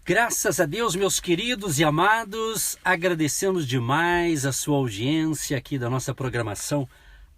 Graças a Deus, meus queridos e amados, agradecemos demais a sua audiência aqui da nossa programação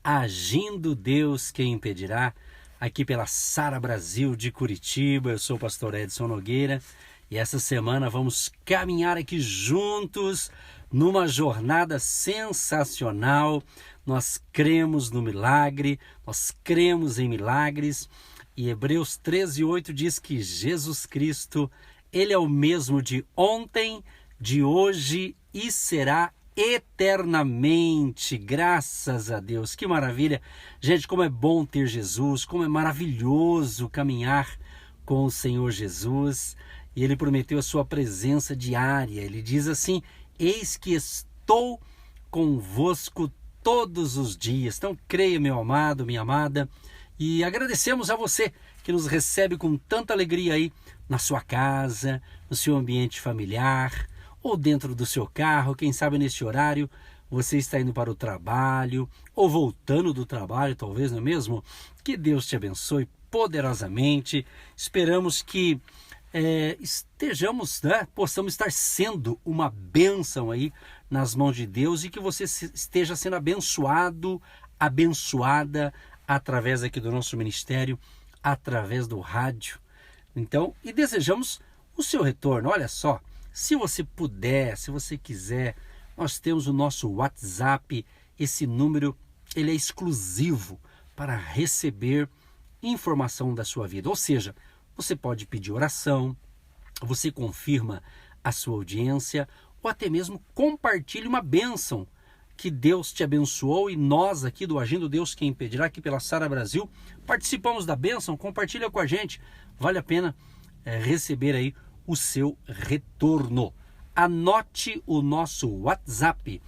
Agindo Deus Quem Impedirá, aqui pela Sara Brasil de Curitiba. Eu sou o pastor Edson Nogueira e essa semana vamos caminhar aqui juntos numa jornada sensacional. Nós cremos no milagre, nós cremos em milagres e Hebreus 13:8 diz que Jesus Cristo, Ele é o mesmo de ontem, de hoje e será eternamente. Graças a Deus. Que maravilha. Gente, como é bom ter Jesus, como é maravilhoso caminhar com o Senhor Jesus. E Ele prometeu a sua presença diária. Ele diz assim: eis que estou convosco todos os dias. Então creia, meu amado, minha amada. E agradecemos a você que nos recebe com tanta alegria aí na sua casa, no seu ambiente familiar ou dentro do seu carro. Quem sabe neste horário você está indo para o trabalho ou voltando do trabalho, talvez, não é mesmo? Que Deus te abençoe poderosamente. Esperamos que possamos estar sendo uma bênção aí nas mãos de Deus e que você esteja sendo abençoado, abençoada através aqui do nosso ministério, através do rádio. Então, e desejamos o seu retorno. Olha só, se você puder, se você quiser, nós temos o nosso WhatsApp. Esse número, ele é exclusivo para receber informação da sua vida. Ou seja, você pode pedir oração, você confirma a sua audiência ou até mesmo compartilhe uma bênção que Deus te abençoou e nós aqui do Agindo Deus Quem Impedirá, aqui pela Sara Brasil, participamos da bênção. Compartilha com a gente, vale a pena receber aí o seu retorno. Anote o nosso WhatsApp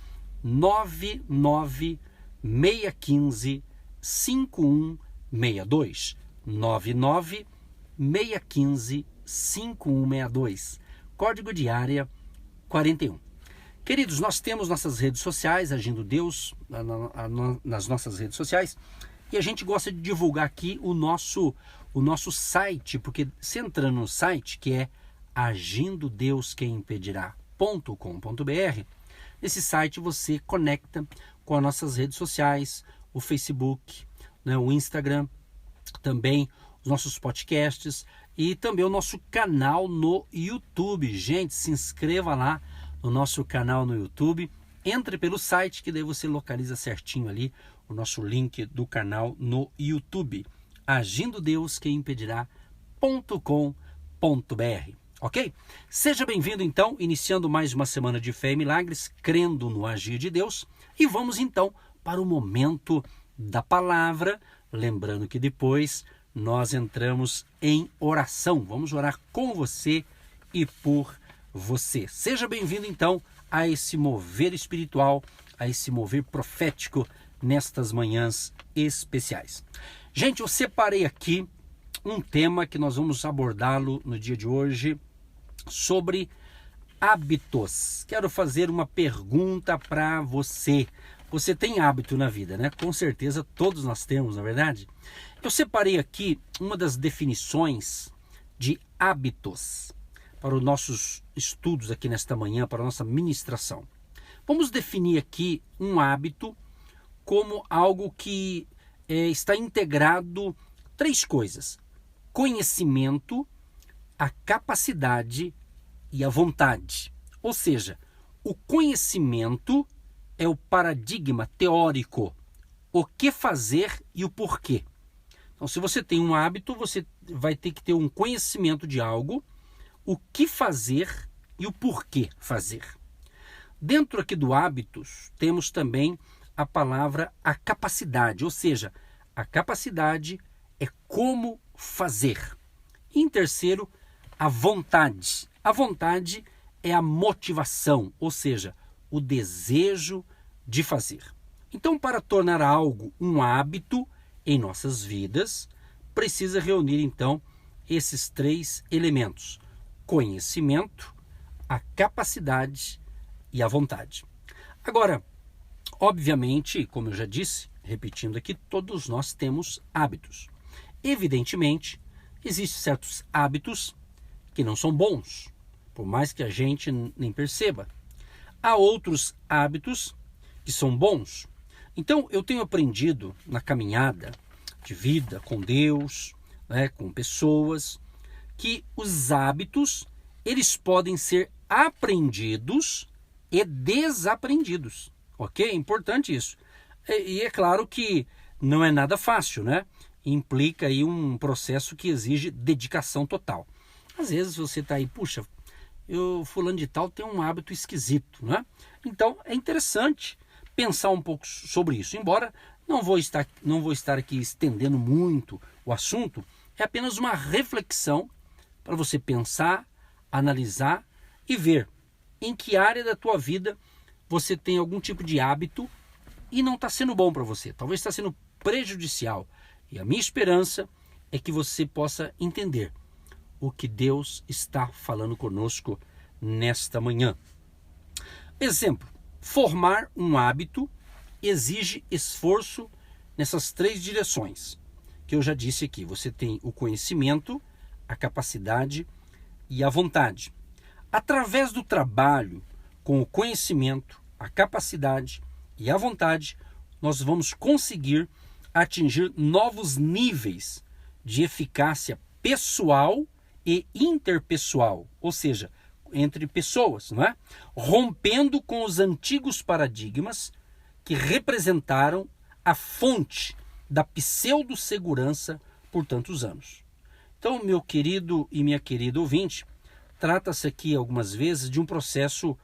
996155162 996155162, código de área 41. Queridos, nós temos nossas redes sociais, Agindo Deus, nas nossas redes sociais, e a gente gosta de divulgar aqui o nosso site, porque você entrando no site, que é agindodeusquemimpedirá.com.br, nesse site você conecta com as nossas redes sociais, o Facebook, né, o Instagram, também os nossos podcasts e também o nosso canal no YouTube. Gente, se inscreva lá no nosso canal no YouTube, entre pelo site que daí você localiza certinho ali o nosso link do canal no YouTube, agindodeusquemimpedirá.com.br, ok? Seja bem-vindo então, iniciando mais uma semana de fé e milagres, crendo no agir de Deus, e vamos então para o momento da palavra, lembrando que depois nós entramos em oração, vamos orar com você e por você. Seja bem-vindo então a esse mover espiritual, a esse mover profético nestas manhãs especiais. Gente, eu separei aqui um tema que nós vamos abordá-lo no dia de hoje sobre hábitos. Quero fazer uma pergunta para você. Você tem hábito na vida, né? Com certeza todos nós temos, na é verdade? Eu separei aqui uma das definições de hábitos para os nossos estudos aqui nesta manhã, para a nossa ministração. Vamos definir aqui um hábito como algo que está integrado três coisas: conhecimento, a capacidade e a vontade. Ou seja, o conhecimento é o paradigma teórico, o que fazer e o porquê. Então, se você tem um hábito, você vai ter que ter um conhecimento de algo, o que fazer e o porquê fazer. Dentro aqui do hábitos, temos também a palavra a capacidade, ou seja, a capacidade é como fazer. E em terceiro, a vontade. A vontade é a motivação, ou seja, o desejo de fazer. Então, para tornar algo um hábito em nossas vidas, precisa reunir então esses três elementos: conhecimento, a capacidade e a vontade. Agora, obviamente, como eu já disse, repetindo aqui, todos nós temos hábitos. Evidentemente, existem certos hábitos que não são bons. por mais que a gente nem perceba. Há outros hábitos que são bons. Então, eu tenho aprendido na caminhada de vida com Deus, né, com pessoas, que os hábitos, eles podem ser aprendidos e desaprendidos. Ok? É importante isso. E é claro que não é nada fácil, né? Implica aí um processo que exige dedicação total. Às vezes você está aí, puxa, fulano de tal tem um hábito esquisito, né? Então é interessante pensar um pouco sobre isso. Embora não vou estar aqui estendendo muito o assunto, é apenas uma reflexão para você pensar, analisar e ver em que área da tua vida você tem algum tipo de hábito e não está sendo bom para você. Talvez está sendo prejudicial. E a minha esperança é que você possa entender o que Deus está falando conosco nesta manhã. Exemplo, formar um hábito exige esforço nessas 3 direções que eu já disse aqui. Você tem o conhecimento, a capacidade e a vontade. Através do trabalho com o conhecimento, a capacidade e a vontade, nós vamos conseguir atingir novos níveis de eficácia pessoal e interpessoal, ou seja, entre pessoas, não é? Rompendo com os antigos paradigmas que representaram a fonte da pseudo-segurança por tantos anos. Então, meu querido e minha querida ouvinte, trata-se aqui algumas vezes de um processo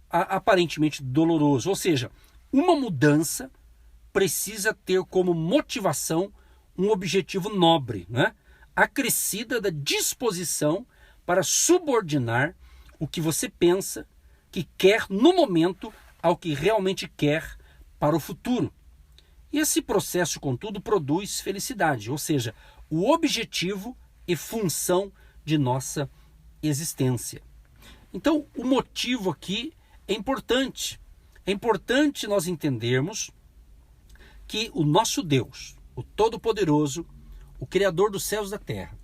aparentemente doloroso, ou seja, uma mudança precisa ter como motivação um objetivo nobre, né? Acrescida da disposição para subordinar o que você pensa que quer no momento ao que realmente quer para o futuro. E esse processo, contudo, produz felicidade, ou seja, o objetivo e função de nossa existência. Então, o motivo aqui é importante. É importante nós entendermos que o nosso Deus, o Todo-Poderoso, o Criador dos céus e da terra,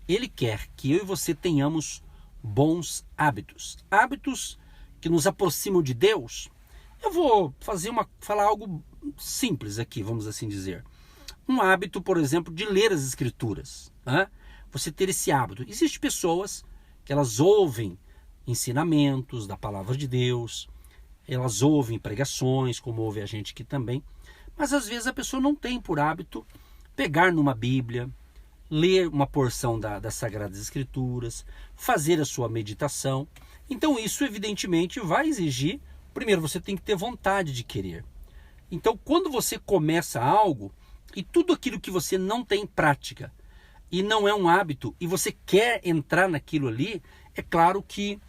Ele quer que eu e você tenhamos bons hábitos. Hábitos que nos aproximam de Deus. Eu vou falar algo simples aqui, vamos assim dizer. Um hábito, por exemplo, de ler as Escrituras. Né? Você ter esse hábito. Existem pessoas que elas ouvem ensinamentos da palavra de Deus, elas ouvem pregações, como ouve a gente aqui também, mas às vezes a pessoa não tem por hábito pegar numa Bíblia, ler uma porção das Sagradas Escrituras, fazer a sua meditação. Então isso evidentemente vai exigir, primeiro você tem que ter vontade de querer. Então quando você começa algo e tudo aquilo que você não tem em prática e não é um hábito e você quer entrar naquilo ali, é claro que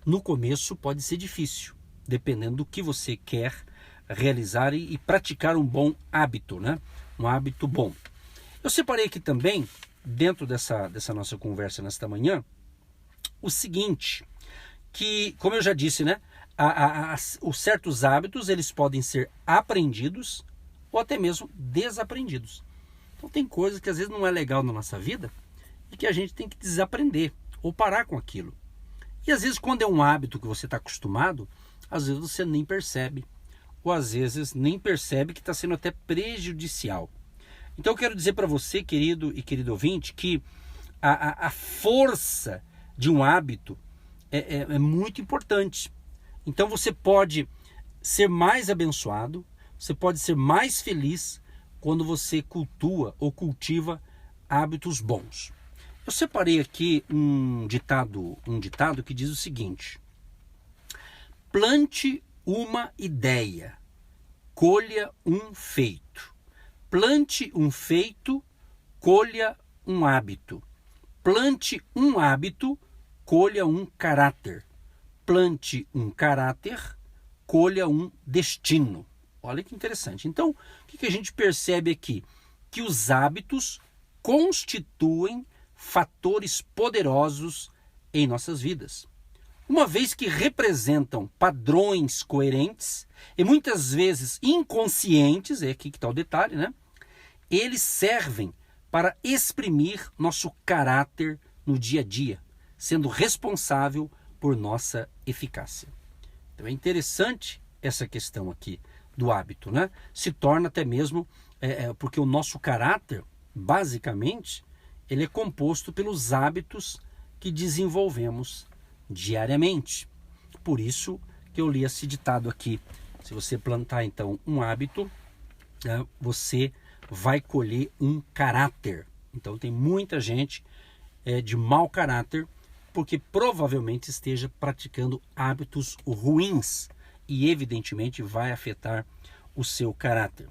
no começo pode ser difícil, dependendo do que você quer realizar e praticar um bom hábito, né? Um hábito bom. Eu separei aqui também, dentro dessa nossa conversa nesta manhã, o seguinte, que, como eu já disse, né? Os certos hábitos, eles podem ser aprendidos ou até mesmo desaprendidos. Então tem coisas que às vezes não é legal na nossa vida e que a gente tem que desaprender ou parar com aquilo. E às vezes quando é um hábito que você está acostumado, às vezes você nem percebe. Ou às vezes nem percebe que está sendo até prejudicial. Então eu quero dizer para você, querido e querido ouvinte, que a força de um hábito é muito importante. Então você pode ser mais abençoado, você pode ser mais feliz quando você cultiva hábitos bons. Eu separei aqui um ditado que diz o seguinte: plante uma ideia, colha um feito. Plante um feito, colha um hábito. Plante um hábito, colha um caráter. Plante um caráter, colha um destino. Olha que interessante. Então, o que a gente percebe aqui? Que os hábitos constituem fatores poderosos em nossas vidas. Uma vez que representam padrões coerentes e muitas vezes inconscientes, é aqui que está o detalhe, né? Eles servem para exprimir nosso caráter no dia a dia, sendo responsável por nossa eficácia. Então é interessante essa questão aqui do hábito, né? Se torna até mesmo, porque o nosso caráter, basicamente, ele é composto pelos hábitos que desenvolvemos diariamente. Por isso que eu li esse ditado aqui. Se você plantar, então, um hábito, você vai colher um caráter. Então tem muita gente de mau caráter porque provavelmente esteja praticando hábitos ruins e evidentemente vai afetar o seu caráter.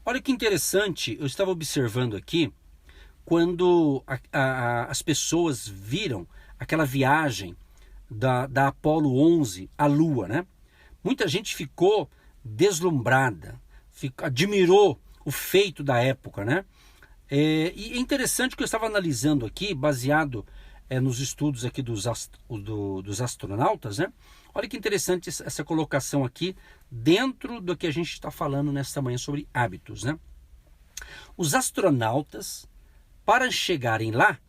Olha que interessante, eu estava observando aqui quando as pessoas viram aquela viagem da Apolo 11 à Lua, né? Muita gente ficou deslumbrada, admirou o feito da época, né? E é interessante que eu estava analisando aqui, baseado nos estudos aqui dos astronautas, né? Olha que interessante essa colocação aqui dentro do que a gente está falando nesta manhã sobre hábitos, né? Os astronautas, para chegarem lá,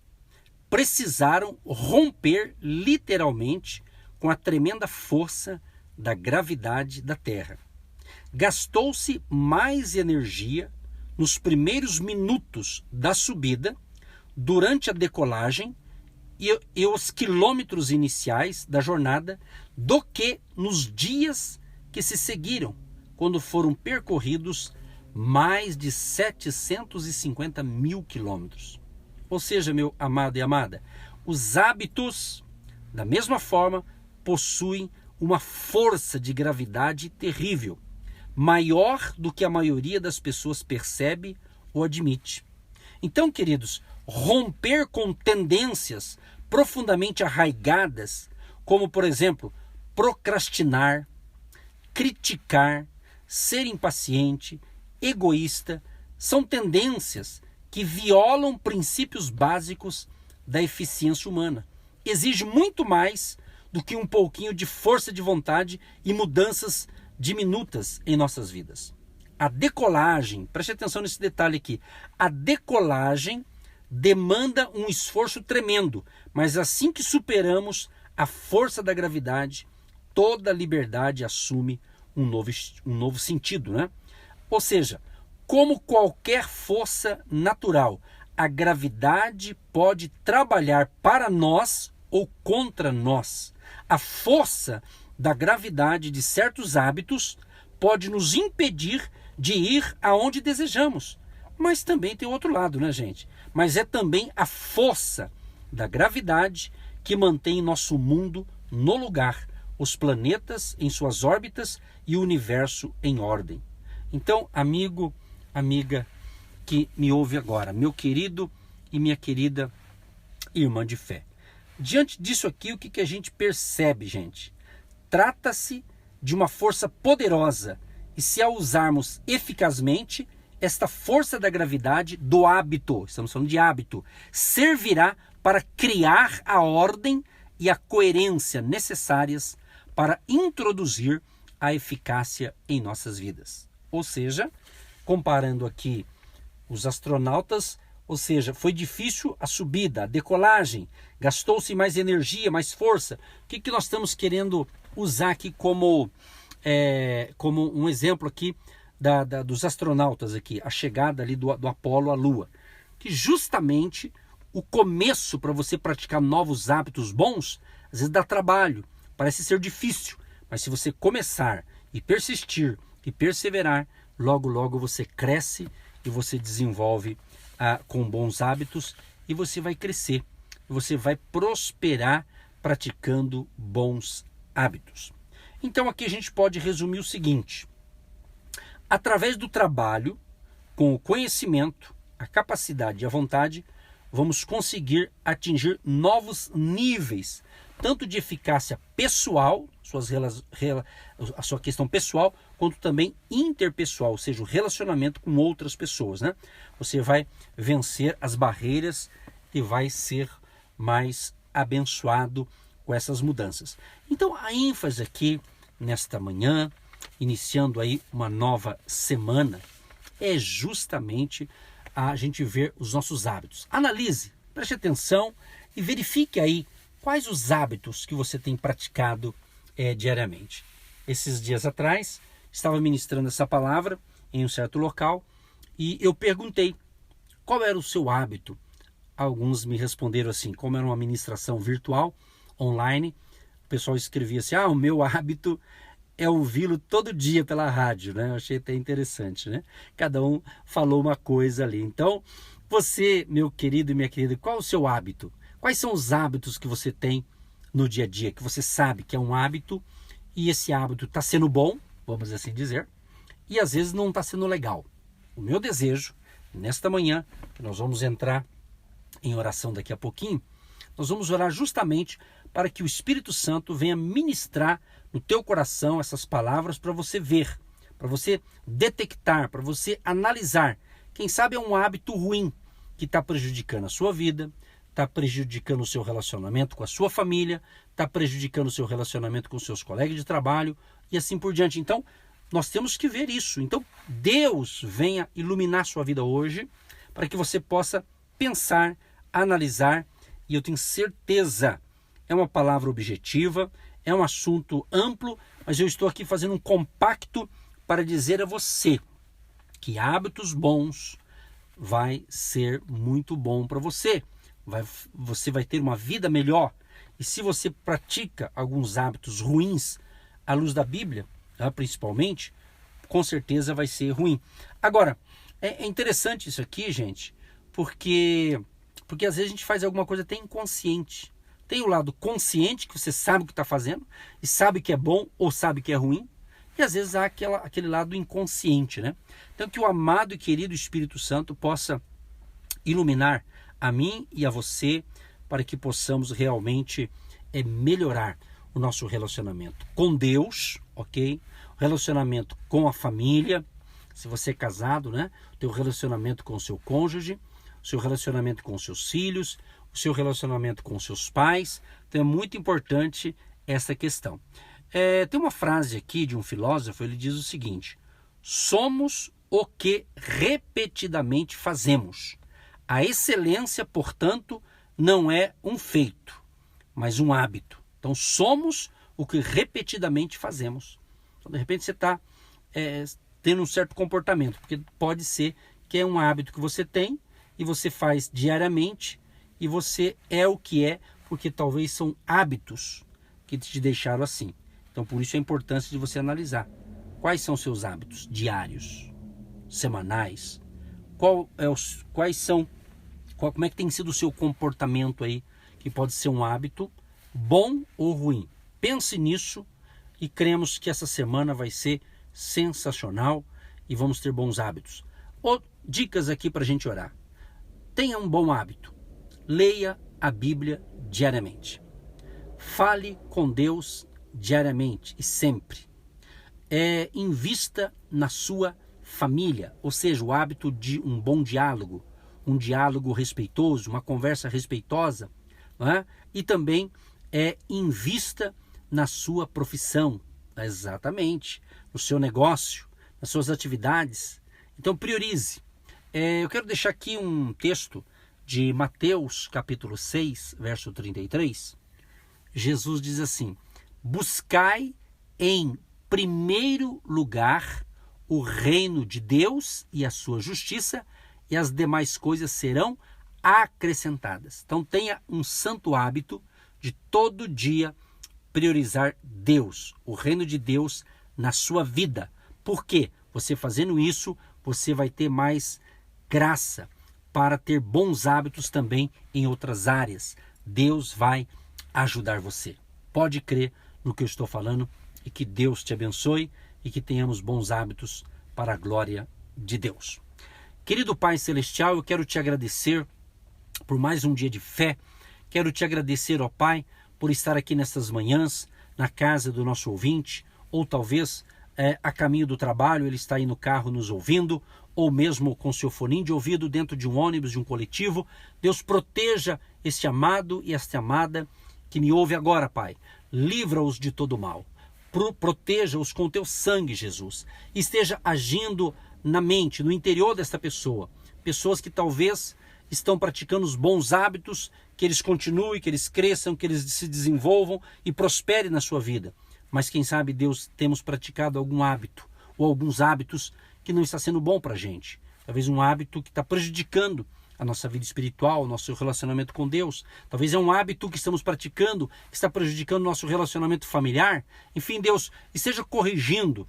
precisaram romper literalmente com a tremenda força da gravidade da Terra. Gastou-se mais energia nos primeiros minutos da subida, durante a decolagem e os quilômetros iniciais da jornada, do que nos dias que se seguiram, quando foram percorridos mais de 750 mil quilômetros. Ou seja, meu amado e amada, os hábitos, da mesma forma, possuem uma força de gravidade terrível, maior do que a maioria das pessoas percebe ou admite. Então, queridos, romper com tendências profundamente arraigadas, como, por exemplo, procrastinar, criticar, ser impaciente, egoísta, são tendências que violam princípios básicos da eficiência humana. Exige muito mais do que um pouquinho de força de vontade e mudanças diminutas em nossas vidas. A decolagem, preste atenção nesse detalhe aqui, a decolagem demanda um esforço tremendo, mas assim que superamos a força da gravidade, toda a liberdade assume um novo sentido, né? Ou seja, como qualquer força natural, a gravidade pode trabalhar para nós ou contra nós. A força da gravidade de certos hábitos pode nos impedir de ir aonde desejamos. Mas também tem outro lado, né, gente? Mas é também a força da gravidade que mantém nosso mundo no lugar, os planetas em suas órbitas e o universo em ordem. Então, amigo, amiga que me ouve agora, meu querido e minha querida irmã de fé. Diante disso aqui, o que a gente percebe, gente? Trata-se de uma força poderosa e se a usarmos eficazmente, esta força da gravidade do hábito, estamos falando de hábito, servirá para criar a ordem e a coerência necessárias para introduzir a eficácia em nossas vidas. Ou seja, comparando aqui os astronautas, ou seja, foi difícil a subida, a decolagem, gastou-se mais energia, mais força. O que nós estamos querendo usar aqui como um exemplo aqui dos astronautas aqui, a chegada ali do Apolo à Lua, que justamente o começo para você praticar novos hábitos bons, às vezes dá trabalho, parece ser difícil, mas se você começar e persistir e perseverar, logo logo você cresce e você desenvolve com bons hábitos e você vai crescer, você vai prosperar praticando bons hábitos. Então aqui a gente pode resumir o seguinte: através do trabalho, com o conhecimento, a capacidade e a vontade, vamos conseguir atingir novos níveis, tanto de eficácia pessoal, a sua questão pessoal, quanto também interpessoal, ou seja, o relacionamento com outras pessoas, né? Você vai vencer as barreiras e vai ser mais abençoado com essas mudanças. Então a ênfase aqui nesta manhã, iniciando aí uma nova semana, é justamente a gente ver os nossos hábitos. Analise, preste atenção e verifique aí quais os hábitos que você tem praticado diariamente? Esses dias atrás, estava ministrando essa palavra em um certo local e eu perguntei qual era o seu hábito. Alguns me responderam assim, como era uma ministração virtual, online, o pessoal escrevia assim, o meu hábito é ouvi-lo todo dia pela rádio, né? Eu achei até interessante, né? Cada um falou uma coisa ali. Então, você, meu querido e minha querida, qual é o seu hábito? Quais são os hábitos que você tem no dia a dia, que você sabe que é um hábito e esse hábito está sendo bom, vamos assim dizer, e às vezes não está sendo legal. O meu desejo, nesta manhã, que nós vamos entrar em oração daqui a pouquinho, nós vamos orar justamente para que o Espírito Santo venha ministrar no teu coração essas palavras para você ver, para você detectar, para você analisar. Quem sabe é um hábito ruim que está prejudicando a sua vida, está prejudicando o seu relacionamento com a sua família, está prejudicando o seu relacionamento com seus colegas de trabalho e assim por diante. Então, nós temos que ver isso. Então, Deus venha iluminar sua vida hoje para que você possa pensar, analisar, e eu tenho certeza, é uma palavra objetiva, é um assunto amplo, mas eu estou aqui fazendo um compacto para dizer a você que hábitos bons vai ser muito bom para você. Você vai ter uma vida melhor. E se você pratica alguns hábitos ruins, à luz da Bíblia, principalmente, com certeza vai ser ruim. Agora, é interessante isso aqui, gente, porque às vezes a gente faz alguma coisa até inconsciente. Tem o lado consciente, que você sabe o que está fazendo, e sabe que é bom ou sabe que é ruim, e às vezes há aquele lado inconsciente, né? Então que o amado e querido Espírito Santo possa iluminar a mim e a você, para que possamos realmente melhorar o nosso relacionamento com Deus, ok? O relacionamento com a família, se você é casado, né? O teu relacionamento com o seu cônjuge, o seu relacionamento com os seus filhos, o seu relacionamento com os seus pais. Então é muito importante essa questão. Tem uma frase aqui de um filósofo, ele diz o seguinte: somos o que repetidamente fazemos. A excelência, portanto, não é um feito, mas um hábito. Então somos o que repetidamente fazemos. Então, de repente você está tendo um certo comportamento, porque pode ser que é um hábito que você tem e você faz diariamente e você é o que é, porque talvez são hábitos que te deixaram assim. Então por isso a importância de você analisar quais são os seus hábitos diários, semanais, como é que tem sido o seu comportamento aí, que pode ser um hábito bom ou ruim. Pense nisso e cremos que essa semana vai ser sensacional e vamos ter bons hábitos. Dicas aqui para a gente orar. Tenha um bom hábito. Leia a Bíblia diariamente. Fale com Deus diariamente e sempre. Invista na sua família, ou seja, o hábito de um bom diálogo, um diálogo respeitoso, uma conversa respeitosa, não é? E também invista na sua profissão, exatamente, no seu negócio, nas suas atividades. Então priorize. Eu quero deixar aqui um texto de Mateus capítulo 6, verso 33. Jesus diz assim: buscai em primeiro lugar o reino de Deus e a sua justiça, e as demais coisas serão acrescentadas. Então tenha um santo hábito de todo dia priorizar Deus, o reino de Deus na sua vida. Por quê? Você fazendo isso, você vai ter mais graça para ter bons hábitos também em outras áreas. Deus vai ajudar você. Pode crer no que eu estou falando e que Deus te abençoe e que tenhamos bons hábitos para a glória de Deus. Querido Pai Celestial, eu quero te agradecer por mais um dia de fé. Quero te agradecer, ó Pai, por estar aqui nessas manhãs, na casa do nosso ouvinte, ou talvez a caminho do trabalho, ele está aí no carro nos ouvindo, ou mesmo com seu foninho de ouvido dentro de um ônibus, de um coletivo. Deus proteja este amado e esta amada que me ouve agora, Pai. Livra-os de todo mal. Proteja-os com o teu sangue, Jesus. Esteja agindo na mente, no interior desta pessoa. Pessoas que talvez estão praticando os bons hábitos, que eles continuem, que eles cresçam, que eles se desenvolvam e prosperem na sua vida. Mas quem sabe, Deus, temos praticado algum hábito ou alguns hábitos que não está sendo bom para a gente. Talvez um hábito que está prejudicando a nossa vida espiritual, o nosso relacionamento com Deus. Talvez é um hábito que estamos praticando que está prejudicando o nosso relacionamento familiar. Enfim, Deus, esteja corrigindo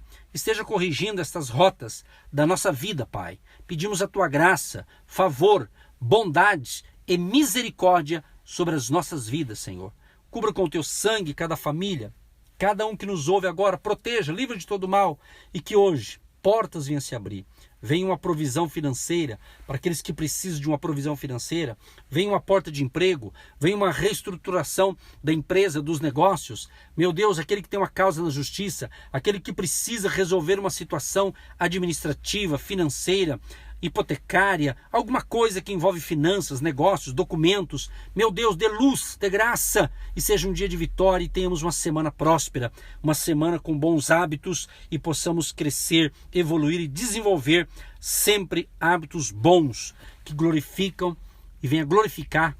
estas rotas da nossa vida, Pai. Pedimos a Tua graça, favor, bondade e misericórdia sobre as nossas vidas, Senhor. Cubra com o Teu sangue cada família, cada um que nos ouve agora, proteja, livre de todo mal e que hoje portas venham se abrir. Venha uma provisão financeira para aqueles que precisam de uma provisão financeira. Venha uma porta de emprego. Venha uma reestruturação da empresa, dos negócios. Meu Deus, aquele que tem uma causa na justiça, aquele que precisa resolver uma situação administrativa, financeira, hipotecária, alguma coisa que envolve finanças, negócios, documentos. Meu Deus, dê luz, dê graça e seja um dia de vitória e tenhamos uma semana próspera, uma semana com bons hábitos e possamos crescer, evoluir e desenvolver sempre hábitos bons que glorificam e venham glorificar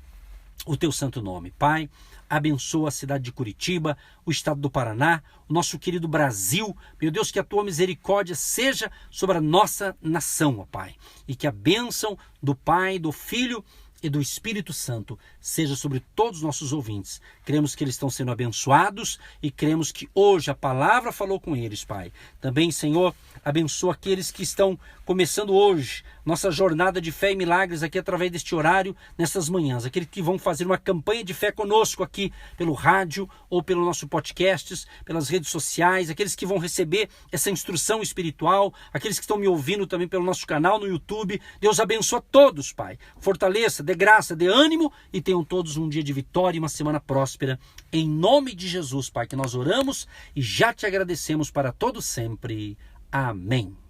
o Teu santo nome. Pai, abençoa a cidade de Curitiba, o estado do Paraná, o nosso querido Brasil. Meu Deus, que a Tua misericórdia seja sobre a nossa nação, ó Pai. E que a bênção do Pai, do Filho e do Espírito Santo seja sobre todos os nossos ouvintes. Cremos que eles estão sendo abençoados e cremos que hoje a palavra falou com eles, Pai. Também, Senhor, abençoa aqueles que estão começando hoje nossa jornada de fé e milagres aqui através deste horário, nessas manhãs. Aqueles que vão fazer uma campanha de fé conosco aqui pelo rádio ou pelo nosso podcast, pelas redes sociais, aqueles que vão receber essa instrução espiritual, aqueles que estão me ouvindo também pelo nosso canal no YouTube. Deus abençoa todos, Pai. Fortaleça, dê graça, dê ânimo e tenham todos um dia de vitória e uma semana próspera. Em nome de Jesus, Pai, que nós oramos e já te agradecemos para todo sempre. Amém.